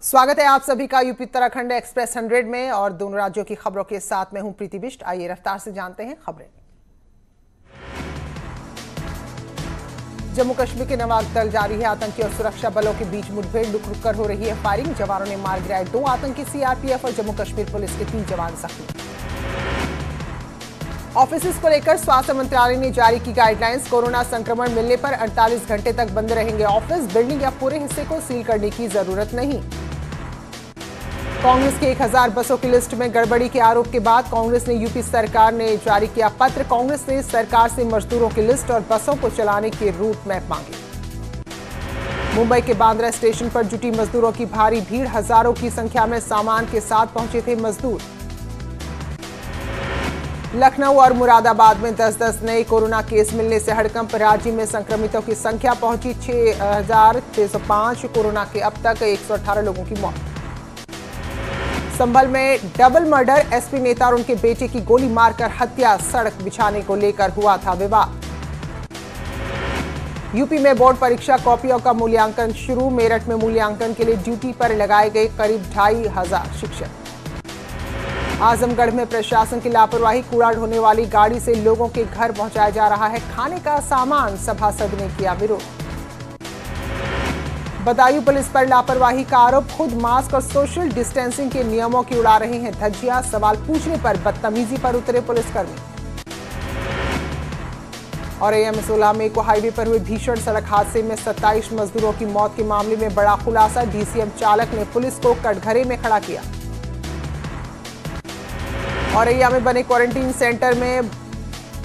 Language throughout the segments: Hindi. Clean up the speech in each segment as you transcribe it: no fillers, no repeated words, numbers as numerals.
स्वागत है आप सभी का यूपी उत्तराखंड एक्सप्रेस 100 में और दोनों राज्यों की खबरों के साथ मैं हूं प्रीति बिष्ट। आइए रफ्तार से जानते हैं खबरें। जम्मू कश्मीर के नवागतल जारी है। आतंकी और सुरक्षा बलों के बीच मुठभेड़ रुक रुक कर हो रही है फायरिंग। जवानों ने मार गिराए 2 आतंकी। सीआरपीएफ और जम्मू कश्मीर पुलिस के 3 जवान जख्मी। ऑफिस को लेकर स्वास्थ्य मंत्रालय ने जारी की गाइडलाइंस। कोरोना संक्रमण मिलने पर 48 घंटे तक बंद रहेंगे ऑफिस। बिल्डिंग या पूरे हिस्से को सील करने की जरूरत नहीं। कांग्रेस के 1000 बसों की लिस्ट में गड़बड़ी के आरोप के बाद कांग्रेस ने यूपी सरकार ने जारी किया पत्र। कांग्रेस ने सरकार से मजदूरों की लिस्ट और बसों को चलाने के रूट मैप मांगे। मुंबई के बांद्रा स्टेशन पर जुटी मजदूरों की भारी भीड़। हजारों की संख्या में सामान के साथ पहुंचे थे मजदूर। लखनऊ और मुरादाबाद में 10-10 नए कोरोना केस मिलने से हड़कंप। राज्य में संक्रमितों की संख्या पहुंची 6605। कोरोना के अब तक 118 लोगों की मौत। संभल में डबल मर्डर। एसपी नेता और उनके बेटे की गोली मारकर हत्या। सड़क बिछाने को लेकर हुआ था विवाद। यूपी में बोर्ड परीक्षा कॉपियों का मूल्यांकन शुरू। मेरठ में मूल्यांकन के लिए ड्यूटी पर लगाए गए करीब 2500 शिक्षक। आजमगढ़ में प्रशासन की लापरवाही। कूड़ा ढोने वाली गाड़ी से लोगों के घर पहुंचाया जा रहा है खाने का सामान। सभासद ने किया विरोध। बदायूं पुलिस पर लापरवाही का आरोप। खुद मास्क और सोशल डिस्टेंसिंग के नियमों की उड़ा रहे हैं धज्जियां। सवाल पूछने पर बदतमीजी पर उतरे पुलिसकर्मी। और एएम 16 मई को हाईवे पर हुए भीषण सड़क हादसे में 27 मजदूरों की मौत के मामले में बड़ा खुलासा। डीसीएम चालक ने पुलिस को कटघरे में खड़ा किया। औरैया में बने क्वारंटीन सेंटर में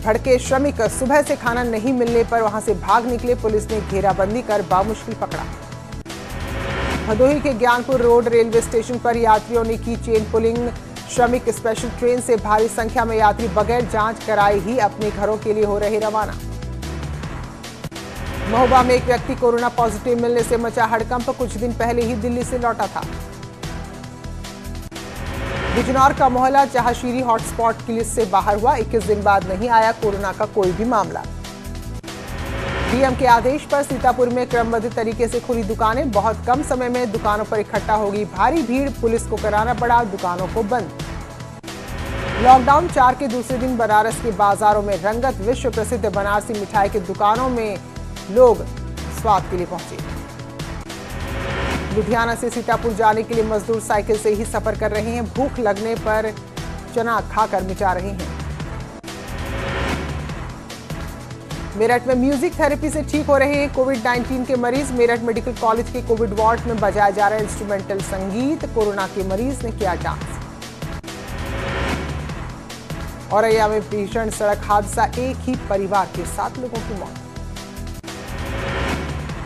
भड़के श्रमिक। सुबह से खाना नहीं मिलने पर वहां से भाग निकले। पुलिस ने घेराबंदी कर बामुश्किल पकड़ा। भदोही के ज्ञानपुर रोड रेलवे स्टेशन पर यात्रियों ने की चेन पुलिंग। श्रमिक स्पेशल ट्रेन से भारी संख्या में यात्री बगैर जांच कराए ही अपने घरों के लिए हो रहे रवाना। महोबा में एक व्यक्ति कोरोना पॉजिटिव मिलने से मचा हड़कंप। कुछ दिन पहले ही दिल्ली से लौटा था। बिजनौर का मोहल्ला जहांशीरी हॉटस्पॉट की लिस्ट से बाहर हुआ। 21 दिन बाद नहीं आया कोरोना का कोई भी मामला। डीएम के आदेश पर सीतापुर में क्रमबद्ध तरीके से खुली दुकानें। बहुत कम समय में दुकानों पर इकट्ठा होगी भारी भीड़। पुलिस को कराना पड़ा दुकानों को बंद। लॉकडाउन 4 के दूसरे दिन बनारस के बाजारों में रंगत। विश्व प्रसिद्ध बनारसी मिठाई की दुकानों में लोग स्वाद के लिए पहुंचे। लुधियाना से सीतापुर जाने के लिए मजदूर साइकिल से ही सफर कर रहे हैं। भूख लगने पर चना खाकर मिटा रहे हैं। मेरठ में म्यूजिक थेरेपी से ठीक हो रहे हैं कोविड-19 के मरीज। मेरठ मेडिकल कॉलेज के कोविड वार्ड में बजाया जा रहा है इंस्ट्रूमेंटल संगीत। कोरोना के मरीज ने किया डांस। औरैया में भीषण सड़क हादसा। एक ही परिवार के 7 लोगों की मौत।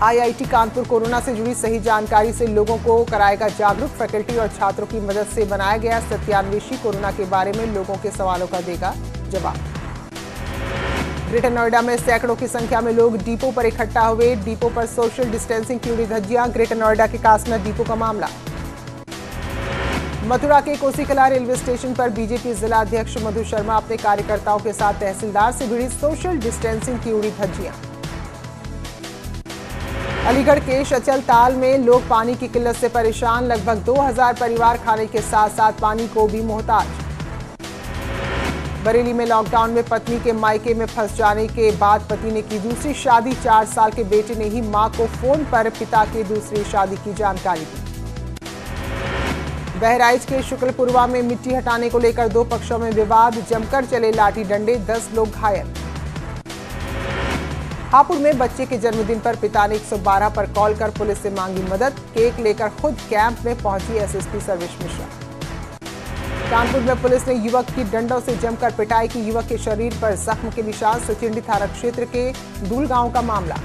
आईआईटी कानपुर कोरोना से जुड़ी सही जानकारी से लोगों को कराएगा जागरूक। फैकल्टी और छात्रों की मदद से बनाया गया सत्यान्वेषी। कोरोना के बारे में लोगों के सवालों का देगा जवाब। ग्रेटर नोएडा में सैकड़ों की संख्या में लोग डिपो पर इकट्ठा हुए। डिपो पर सोशल डिस्टेंसिंग की उड़ी धज्जियां। ग्रेटर नोएडा के कासना डिपो का मामला। मथुरा के कोसीकला रेलवे स्टेशन पर बीजेपी जिला अध्यक्ष मधु शर्मा अपने कार्यकर्ताओं के साथ तहसीलदार से भिड़ी। सोशल डिस्टेंसिंग की उड़ी धज्जियां। अलीगढ़ के शचल ताल में लोग पानी की किल्लत से परेशान। लगभग 2000 परिवार खाने के साथ साथ पानी को भी मोहताज। बरेली में लॉकडाउन में पत्नी के मायके में फंस जाने के बाद पति ने की दूसरी शादी। 4 साल के बेटे ने ही मां को फोन पर पिता की दूसरी शादी की जानकारी दी। बहराइच के शुक्लपुरवा में मिट्टी हटाने को लेकर 2 पक्षों में विवाद। जमकर चले लाठी डंडे। 10 लोग घायल। हापुड़ में बच्चे के जन्मदिन पर पिता ने 112 पर कॉल कर पुलिस से मांगी मदद। केक लेकर खुद कैंप में पहुंची एसएसपी सर्वेश मिश्रा। कानपुर में पुलिस ने युवक की डंडों से जमकर पिटाई की। युवक के शरीर पर जख्म के निशान। सचिंडी थाना क्षेत्र के दूल गांव का मामला।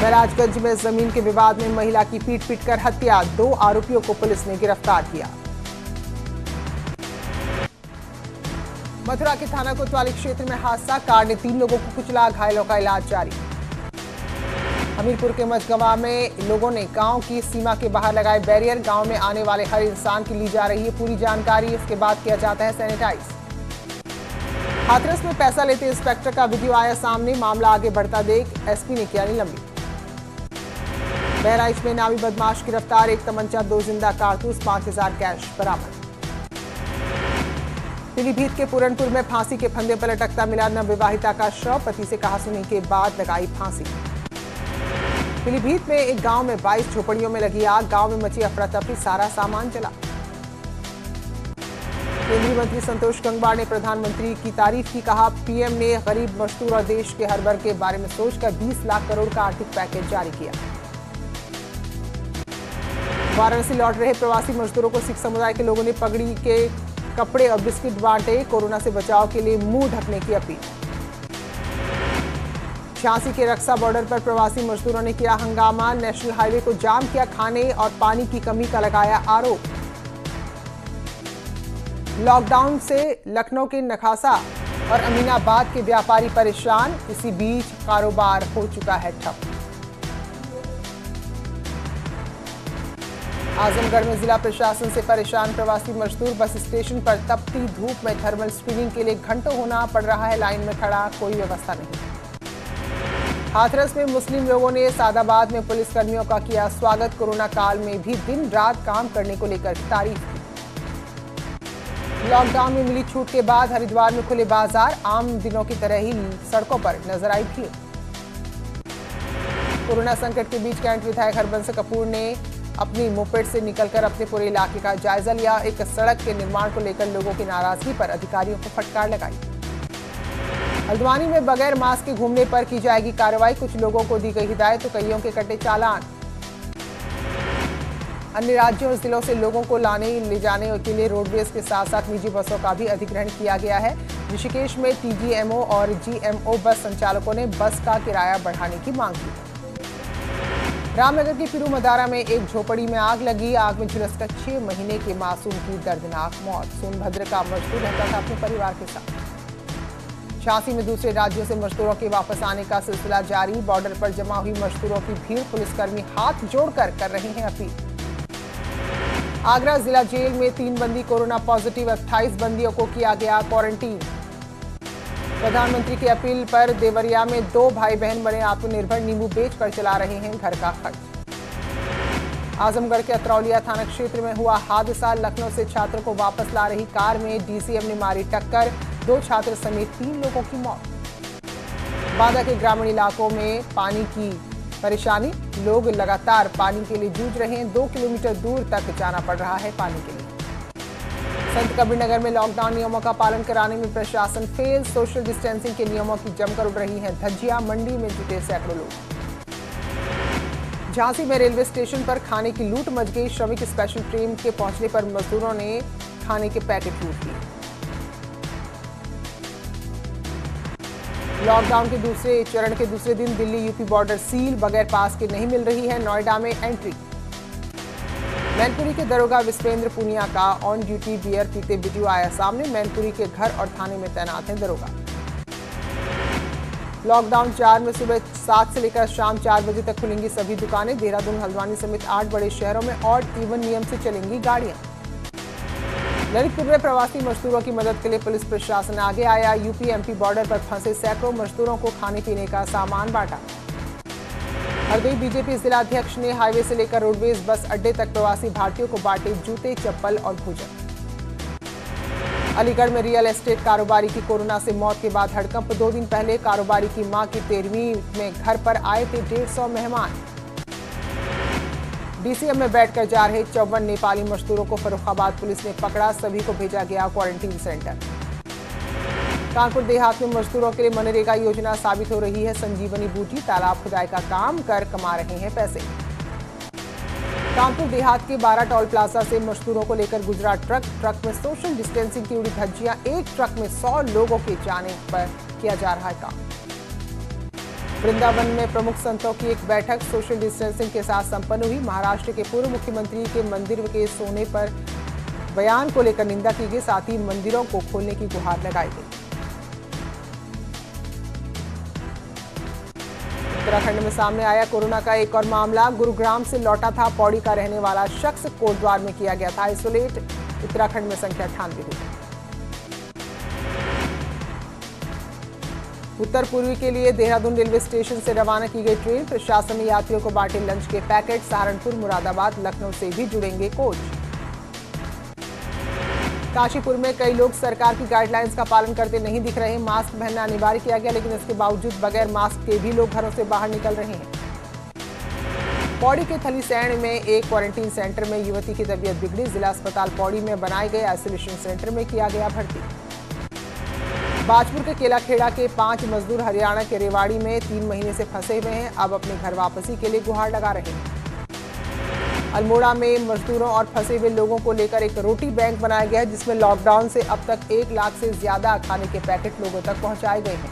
महराजगंज में जमीन के विवाद में महिला की पीट कर हत्या। 2 आरोपियों को पुलिस ने गिरफ्तार किया। मथुरा के थाना कोतवाली क्षेत्र में हादसा। कार ने 3 लोगों को कुचला। घायलों का इलाज जारी। हमीरपुर के मझगवा में लोगों ने गांव की सीमा के बाहर लगाए बैरियर। गांव में आने वाले हर इंसान की ली जा रही है पूरी जानकारी। इसके बाद किया जाता है सैनिटाइज। हाथरस में पैसा लेते इंस्पेक्टर का वीडियो आया सामने। मामला आगे बढ़ता देख एसपी ने किया निलंबित। बहराइच में नामी बदमाश गिरफ्तार, 1 तमंचा, 2 जिंदा कारतूस, 5000 कैश बरामद। पीलीभीत के पूरनपुर में फांसी के फंदे पर लटकता मिला नवविवाहिता का शव, पति से कहासुनी के बाद लगाई फांसी। पीलीभीत में एक गांव में 22 झोपड़ियों में लगी आग, गांव में मची अफरा तफरी, सारा सामान जला। केंद्रीय मंत्री संतोष गंगवार ने प्रधानमंत्री की तारीफ की, कहा पीएम ने गरीब मजदूर और देश के हर वर्ग के बारे में सोचकर 20 लाख करोड़ का आर्थिक पैकेज जारी किया। वाराणसी लौट रहे प्रवासी मजदूरों को सिख समुदाय के लोगों ने पगड़ी के कपड़े और बिस्किट बांटे, कोरोना से बचाव के लिए मुंह ढकने की अपील। झांसी के रक्सा बॉर्डर पर प्रवासी मजदूरों ने किया हंगामा, नेशनल हाईवे को जाम किया, खाने और पानी की कमी का लगाया आरोप। लॉकडाउन से लखनऊ के नखासा और अमीनाबाद के व्यापारी परेशान, इसी बीच कारोबार हो चुका है ठप। आजमगढ़ में जिला प्रशासन से परेशान प्रवासी मजदूर, बस स्टेशन पर तपती धूप में थर्मल स्क्रीनिंग के लिए घंटों होना पड़ रहा है लाइन में खड़ा, कोई व्यवस्था नहीं। हाथरस में मुस्लिम लोगों ने सादाबाद में पुलिसकर्मियों का किया स्वागत, कोरोना काल में भी दिन रात काम करने को लेकर तारीफ की। लॉकडाउन में मिली छूट के बाद हरिद्वार में खुले बाजार, आम दिनों की तरह ही सड़कों पर नजर आई भीड़। कोरोना संकट के बीच कैंट विधायक हरबंस कपूर ने अपनी मोपेड से निकलकर अपने पूरे इलाके का जायजा लिया, एक सड़क के निर्माण को लेकर लोगों की नाराजगी पर अधिकारियों को फटकार लगाई। हल्द्वानी में बगैर मास्क के घूमने पर की जाएगी कार्रवाई, कुछ लोगों को दी गई हिदायत तो कईयों के कटे चालान। अन्य राज्यों और जिलों से लोगों को लाने ले जाने के लिए रोडवेज के साथ साथ निजी बसों का भी अधिग्रहण किया गया है। ऋषिकेश में टीजीएमओ और जीएमओ बस संचालकों ने बस का किराया बढ़ाने की मांग की। रामनगर के फिरू मदारा में एक झोपड़ी में आग लगी, आग में झुलसकर 6 महीने के मासूम की दर्दनाक मौत। सोनभद्र का मजदूर रहता था अपने परिवार के साथ। झांसी में दूसरे राज्यों से मजदूरों के वापस आने का सिलसिला जारी, बॉर्डर पर जमा हुई मजदूरों की भीड़, पुलिसकर्मी हाथ जोड़कर कर रहे हैं अपील। आगरा जिला जेल में 3 बंदी कोरोना पॉजिटिव, 28 बंदियों को किया गया क्वारंटीन। प्रधानमंत्री की अपील पर देवरिया में 2 भाई बहन बने आत्मनिर्भर, नींबू बेचकर चला रहे हैं घर का खर्च। आजमगढ़ के अतरौलिया थाना क्षेत्र में हुआ हादसा, लखनऊ से छात्रों को वापस ला रही कार में डीसीएम ने मारी टक्कर, 2 छात्र समेत 3 लोगों की मौत। बांदा के ग्रामीण इलाकों में पानी की परेशानी, लोग लगातार पानी के लिए जूझ रहे हैं, 2 किलोमीटर दूर तक जाना पड़ रहा है पानी के लिए। संत कबीरनगर में लॉकडाउन नियमों का पालन कराने में प्रशासन फेल, सोशल डिस्टेंसिंग के नियमों की जमकर उड़ रही है धज्जियां, मंडी में जुटे सैकड़ों लोग। झांसी में रेलवे स्टेशन पर खाने की लूट मच गई, श्रमिक स्पेशल ट्रेन के पहुंचने पर मजदूरों ने खाने के पैकेट लूट लिए। लॉकडाउन के दूसरे चरण के दूसरे दिन दिल्ली यूपी बॉर्डर सील, बगैर पास के नहीं मिल रही है नोएडा में एंट्री। मैनपुरी के दरोगा विश्वेंद्र पुनिया का ऑन ड्यूटी बियर पीते वीडियो आया सामने, मैनपुरी के घर और थाने में तैनात हैं दरोगा। लॉकडाउन 4 में सुबह 7 से लेकर शाम 4 बजे तक खुलेंगी सभी दुकानें, देहरादून हल्द्वानी समेत 8 बड़े शहरों में ऑड इवन नियम से चलेंगी गाड़ियां। ललितपुर में प्रवासी मजदूरों की मदद के लिए पुलिस प्रशासन आगे आया, यूपी एमपी बॉर्डर पर फंसे सैकड़ों मजदूरों को खाने पीने का सामान बांटा। हरदोई बीजेपी जिलाध्यक्ष ने हाईवे से लेकर रोडवेज बस अड्डे तक प्रवासी भारतीयों को बांटे जूते, चप्पल और भोजन। अलीगढ़ में रियल एस्टेट कारोबारी की कोरोना से मौत के बाद हड़कंप, 2 दिन पहले कारोबारी की मां की 13वीं में घर पर आए थे 150 मेहमान। डीसीएम में बैठकर जा रहे 54 नेपाली मजदूरों को फर्रुखाबाद पुलिस ने पकड़ा, सभी को भेजा गया क्वारंटीन सेंटर। कानपुर देहात में मजदूरों के लिए मनरेगा योजना साबित हो रही है संजीवनी बूटी, तालाब खुदाई का काम कर कमा रहे हैं पैसे। कानपुर देहात के 12 टोल प्लाजा से मजदूरों को लेकर गुजरा ट्रक में सोशल डिस्टेंसिंग की उड़ी धज्जियां, एक ट्रक में 100 लोगों के जाने पर किया जा रहा है काम। वृंदावन में प्रमुख संतों की एक बैठक सोशल डिस्टेंसिंग के साथ संपन्न हुई, महाराष्ट्र के पूर्व मुख्यमंत्री के मंदिर के सोने पर बयान को लेकर निंदा की गई, साथ ही मंदिरों को खोलने की गुहार लगाई गई। उत्तराखंड में सामने आया कोरोना का एक और मामला, गुरुग्राम से लौटा था पौड़ी का रहने वाला शख्स, कोटद्वार में किया गया था आइसोलेट, उत्तराखंड में संख्या 98 हुई। उत्तर पूर्वी के लिए देहरादून रेलवे स्टेशन से रवाना की गई ट्रेन। प्रशासन ने यात्रियों को बांटे लंच के पैकेट। सहारनपुर, मुरादाबाद, लखनऊ से भी जुड़ेंगे कोच। काशीपुर में कई लोग सरकार की गाइडलाइंस का पालन करते नहीं दिख रहे। मास्क पहनना अनिवार्य किया गया, लेकिन इसके बावजूद बगैर मास्क के भी लोग घरों से बाहर निकल रहे हैं। पौड़ी के थलीसैंण में एक क्वारंटीन सेंटर में युवती की तबीयत बिगड़ी। जिला अस्पताल पौड़ी में बनाए गए आइसोलेशन सेंटर में किया गया भर्ती। बाजपुर के केलाखेड़ा के 5 मजदूर हरियाणा के रेवाड़ी में 3 महीने से फंसे हुए हैं। अब अपने घर वापसी के लिए गुहार लगा रहे हैं। अल्मोड़ा में मजदूरों और फंसे हुए लोगों को लेकर एक रोटी बैंक बनाया गया है, जिसमें लॉकडाउन से अब तक 1 लाख से ज्यादा खाने के पैकेट लोगों तक पहुंचाए गए हैं।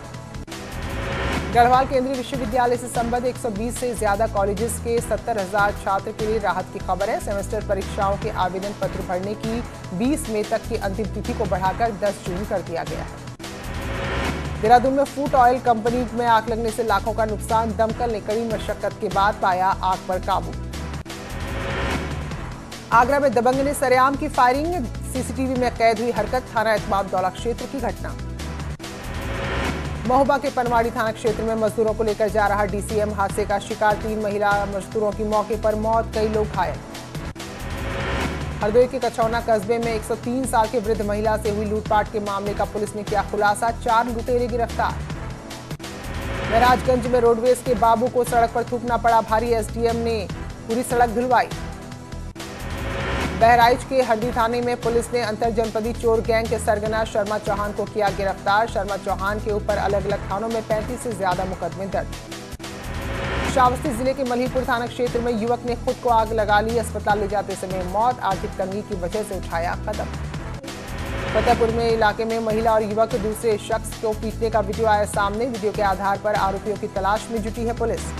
गढ़वाल केंद्रीय विश्वविद्यालय से संबद्ध 120 से ज्यादा कॉलेजेस के 70,000 छात्र के लिए राहत की खबर है। सेमेस्टर परीक्षाओं के आवेदन पत्र भरने की 20 मई तक की अंतिम तिथि को बढ़ाकर 10 जून कर दिया गया है। देहरादून में फूड ऑयल कंपनी में आग लगने से लाखों का नुकसान। दमकल ने कड़ी मशक्कत के बाद पाया आग पर काबू। आगरा में दबंग ने सरेआम की फायरिंग। सीसीटीवी में कैद हुई हरकत। थाना एतमाद दौला क्षेत्र की घटना। महोबा के पनवाड़ी थाना क्षेत्र में मजदूरों को लेकर जा रहा डीसीएम हादसे का शिकार। 3 महिला मजदूरों की मौके पर मौत, कई लोग घायल। हरदोई के कछौना कस्बे में 103 साल के वृद्ध महिला से हुई लूटपाट के मामले का पुलिस ने किया खुलासा। 4 लुटेरे गिरफ्तार। महराजगंज में रोडवेज के बाबू को सड़क पर थूकना पड़ा भारी। एसडीएम ने पूरी सड़क धुलवाई। बहराइच के हरदी थाने में पुलिस ने अंतर जनपदी चोर गैंग के सरगना शर्मा चौहान को किया गिरफ्तार। शर्मा चौहान के ऊपर अलग अलग थानों में 35 से ज्यादा मुकदमे दर्ज। श्रावस्ती जिले के मल्हीपुर थाना क्षेत्र में युवक ने खुद को आग लगा ली। अस्पताल ले जाते समय मौत। आर्थिक तंगी की वजह से उठाया कदम। फतेहपुर में इलाके में महिला और युवक दूसरे शख्स को पीटने का वीडियो आया सामने। वीडियो के आधार पर आरोपियों की तलाश में जुटी है पुलिस।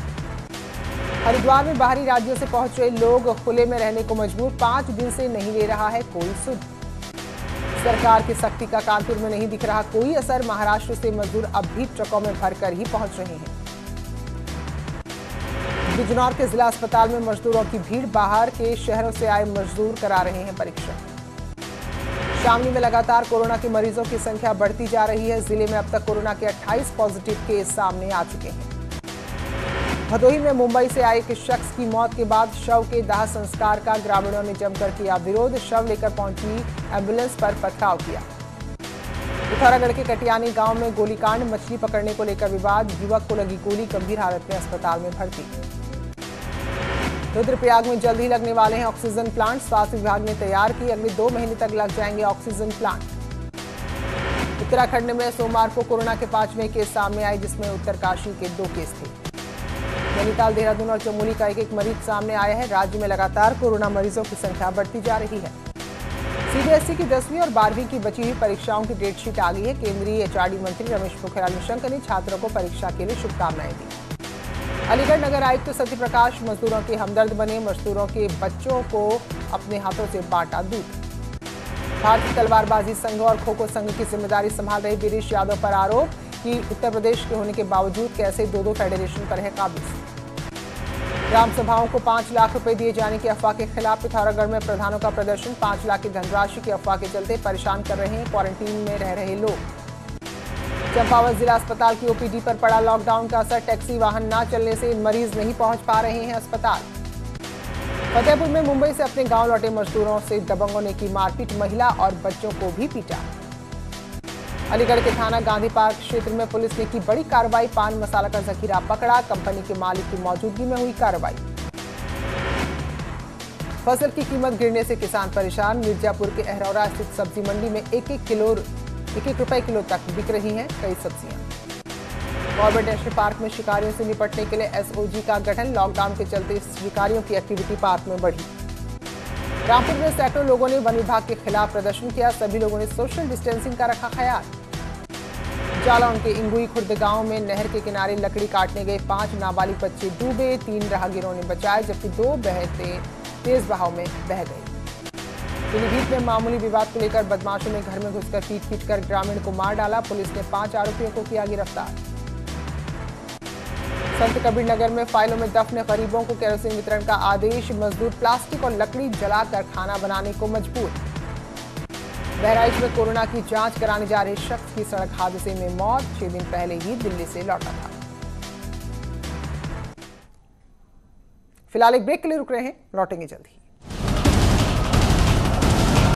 हरिद्वार में बाहरी राज्यों से पहुंच रहे लोग खुले में रहने को मजबूर। 5 दिन से नहीं ले रहा है कोई सुध। सरकार की सख्ती का कानपुर में नहीं दिख रहा कोई असर। महाराष्ट्र से मजदूर अब भी ट्रकों में भरकर ही पहुंच रहे हैं। बिजनौर के जिला अस्पताल में मजदूरों की भीड़। बाहर के शहरों से आए मजदूर करा रहे हैं परीक्षा। शामली में लगातार कोरोना के मरीजों की संख्या बढ़ती जा रही है। जिले में अब तक कोरोना के 28 पॉजिटिव केस सामने आ चुके हैं। भदोही में मुंबई से आए एक शख्स की मौत के बाद शव के दाह संस्कार का ग्रामीणों ने जमकर किया विरोध। शव लेकर पहुंची एम्बुलेंस पर पथराव किया। पिथौरागढ़ के कटियानी गांव में गोलीकांड। मछली पकड़ने को लेकर विवाद। युवक को लगी गोली, गंभीर हालत में अस्पताल में भर्ती। रुद्रप्रयाग में जल्द ही लगने वाले हैं ऑक्सीजन प्लांट। स्वास्थ्य विभाग ने तैयार की। अगले 2 महीने तक लग जाएंगे ऑक्सीजन प्लांट। उत्तराखंड में सोमवार को कोरोना के 5वें केस सामने आए, जिसमें उत्तरकाशी के 2 केस थे। नैनीताल, देहरादून और चमोली का एक मरीज सामने आया है। राज्य में लगातार कोरोना मरीजों की संख्या बढ़ती जा रही है। सीबीएसई की 10वीं और 12वीं की बची हुई परीक्षाओं की डेटशीट आ गई है। केंद्रीय एचआरडी मंत्री रमेश पोखरियाल निशंक ने छात्रों को परीक्षा के लिए शुभकामनाएं दी। अलीगढ़ नगर आयुक्त सत्यप्रकाश मजदूरों के हमदर्द बने। मजदूरों के बच्चों को अपने हाथों से बांटा दूध। भारतीय तलवारबाजी संघ और खो खो संघ की जिम्मेदारी संभाल रहे वीरेश यादव पर आरोप कि उत्तर प्रदेश के होने के बावजूद कैसे 2 फेडरेशन पर है काबिज। ग्राम सभाओं को 5 लाख रुपए दिए जाने की अफवाह के खिलाफ पिथौरागढ़ में प्रधानों का प्रदर्शन। 5 लाख की धनराशि की अफवाह के चलते परेशान कर रहे हैं क्वारंटीन में रह रहे लोग। चंपावत जिला अस्पताल की ओपीडी पर पड़ा लॉकडाउन का असर। टैक्सी वाहन न चलने से मरीज नहीं पहुंच पा रहे हैं अस्पताल। फतेहपुर में मुंबई से अपने गांव लौटे मजदूरों से दबंगों ने की मारपीट। महिला और बच्चों को भी पीटा। अलीगढ़ के थाना गांधी पार्क क्षेत्र में पुलिस ने की बड़ी कार्रवाई। पान मसाला का जखीरा पकड़ा। कंपनी के मालिक की मौजूदगी में हुई कार्रवाई। फसल की कीमत गिरने से किसान परेशान। मिर्जापुर के अहरौरा स्थित सब्जी मंडी में 1-1 रुपए किलो तक बिक रही हैं कई सब्जियां। कॉर्बेट नेशनल पार्क में शिकारियों से निपटने के लिए एसओजी का गठन। लॉकडाउन के चलते शिकारियों की एक्टिविटी पार्क में बढ़ी। रामपुर में सैकड़ों लोगों ने वन विभाग के खिलाफ प्रदर्शन किया। सभी लोगों ने सोशल डिस्टेंसिंग का रखा ख्याल। जालौन के इंगुई खुर्द गांव में नहर के किनारे लकड़ी काटने गए 5 नाबालिग बच्चे डूबे। 3 राहगीरों ने बचाए, जबकि 2 बहते तेज बहाव में बह गए। पीलीभीत में मामूली विवाद को लेकर बदमाशों ने घर में घुसकर पीट कर ग्रामीण को मार डाला। पुलिस ने 5 आरोपियों को किया गिरफ्तार। संत कबीर नगर में फाइलों में दफन गरीबों को केरोसिन वितरण का आदेश। मजदूर प्लास्टिक और लकड़ी जलाकर खाना बनाने को मजबूर। बहराइच में कोरोना की जांच कराने जा रहे शख्स की सड़क हादसे में मौत। 6 दिन पहले ही दिल्ली से लौटा था। फिलहाल एक ब्रेक के लिए रुक रहे हैं, लौटेंगे जल्द ही।